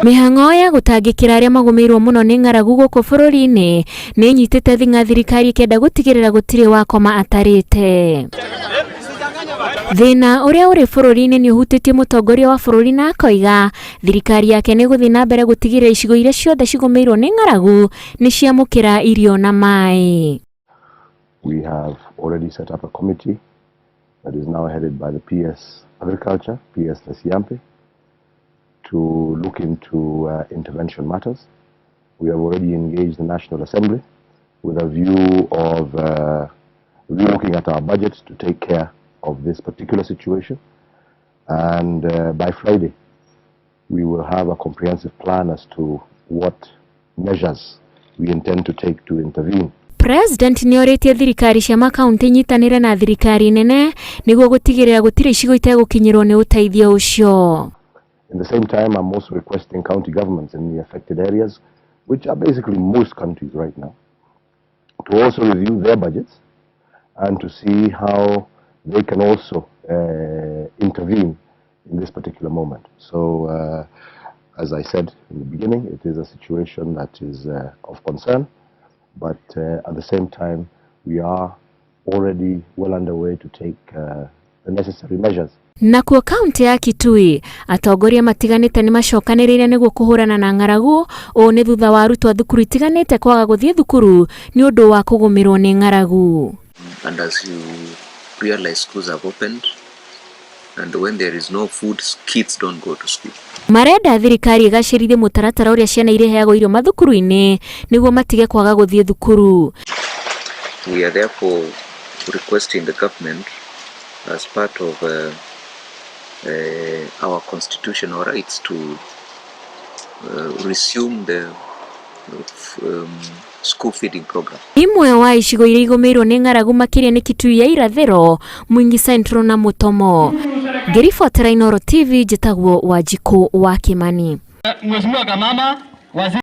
Mihango ya gutangikira aria magumirwo muno ni ng'aragu guku bururi-ini ni nyitite thinga thirikari kenda gutigirira gutiri wakoma atarite. Thina uria uri bururi-ini ni uhutitie mutongoria wa bururi na akoiga thirikari yake ni guthii na mbere gutigirira icigo iria ciothe cigumirwo ni ng'aragu ni ciamukira irio na mai. We have already set up a committee that is now headed by the PS Agriculture, PS Lesiampe, to look into intervention matters. We have already engaged the National Assembly with a view of relooking at our budget to take care of this particular situation. And by Friday, we will have a comprehensive plan as to what measures we intend to take to intervene. President ni oritie thirikari cia makaunti nyitanire na thirikari nene niguo gutigirira gutire icigo itegukinyirwo ni uteithio ucio. In the same time, I'm also requesting county governments in the affected areas, which are basically most countries right now, to also review their budgets and to see how they can also intervene in this particular moment. So, as I said in the beginning, it is a situation that is of concern, but at the same time, we are already well underway to take the necessary measures. Nakuo kaunti ya Kitui atongoria matiganite ni macokaniriire niguo kuhurana na ng'aragu o ni thutha wa arutwo thukuru itiganite kwaga guthie thukuru ni undu wa kugumirwo ni ng'aragu. And as you realize, schools have opened, and when there is no food, kids don't go to school. Marenda thirikari igacirithie mutaratara uria ciana ireheagwo irio mathukuru-ini niguo matige kwaga guthie thukuru. We are therefore requesting the government, as part of our constitutional rights, to resume the school feeding program. Imwe wa icigo iria igumirwo ni ng'aragu makiria ni Kitui ya irathiro, Mwingi Central na Mutomo. Ngiribotera Inooro TV, njitagwo Wanjiku wa Kimani. Mheshimiwa Kamama,